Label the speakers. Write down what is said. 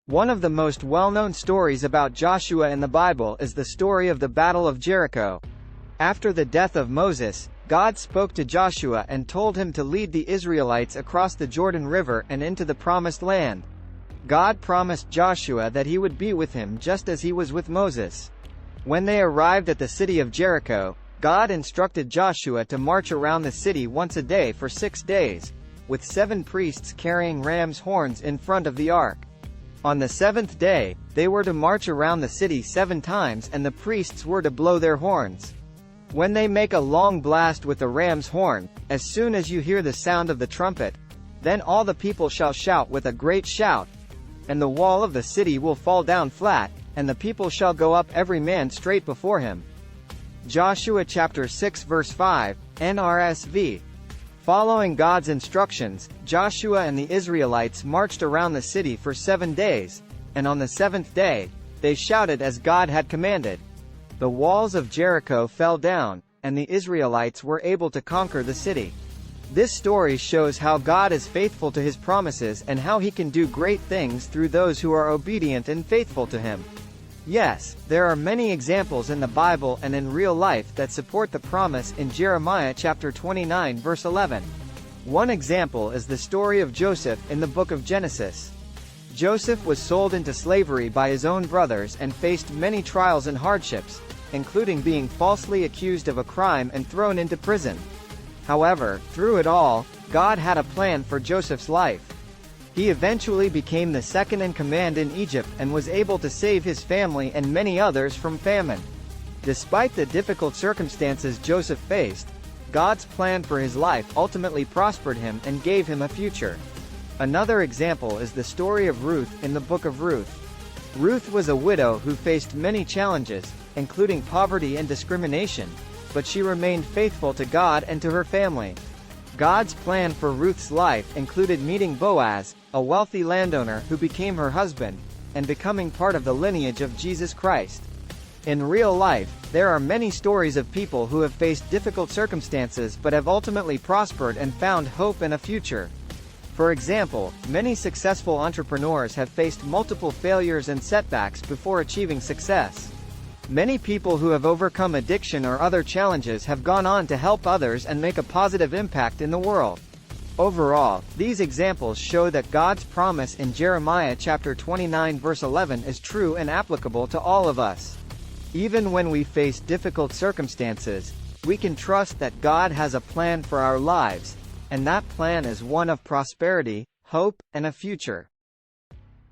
Speaker 1: One of the most well-known stories about Joshua in the Bible is the story of the Battle of Jericho. After the death of Moses, God spoke to Joshua and told him to lead the Israelites across the Jordan River and into the Promised Land. God promised Joshua that he would be with him just as he was with Moses. When they arrived at the city of Jericho, God instructed Joshua to march around the city once a day for 6 days, with 7 priests carrying ram's horns in front of the ark. On the 7th day, they were to march around the city 7 times and the priests were to blow their horns. When they make a long blast with the ram's horn, as soon as you hear the sound of the trumpet, then all the people shall shout with a great shout, and the wall of the city will fall down flat, and the people shall go up every man straight before him. Joshua chapter 6 verse 5, NRSV. Following God's instructions, Joshua and the Israelites marched around the city for 7 days, and on the 7th day, they shouted as God had commanded. The walls of Jericho fell down, and the Israelites were able to conquer the city. This story shows how God is faithful to his promises and how he can do great things through those who are obedient and faithful to him. Yes, there are many examples in the Bible and in real life that support the promise in Jeremiah chapter 29 verse 11. One example is the story of Joseph in the book of Genesis. Joseph was sold into slavery by his own brothers and faced many trials and hardships, including being falsely accused of a crime and thrown into prison. However, through it all, God had a plan for Joseph's life. He eventually became the second in command in Egypt and was able to save his family and many others from famine. Despite the difficult circumstances Joseph faced, God's plan for his life ultimately prospered him and gave him a future. Another example is the story of Ruth in the book of Ruth. Ruth was a widow who faced many challenges, including poverty and discrimination, but she remained faithful to God and to her family. God's plan for Ruth's life included meeting Boaz, a wealthy landowner who became her husband, and becoming part of the lineage of Jesus Christ. In real life, there are many stories of people who have faced difficult circumstances but have ultimately prospered and found hope and a future. For example, many successful entrepreneurs have faced multiple failures and setbacks before achieving success. Many people who have overcome addiction or other challenges have gone on to help others and make a positive impact in the world. Overall, these examples show that God's promise in Jeremiah chapter 29 verse 11 is true and applicable to all of us. Even when we face difficult circumstances, we can trust that God has a plan for our lives, and that plan is one of prosperity, hope, and a future.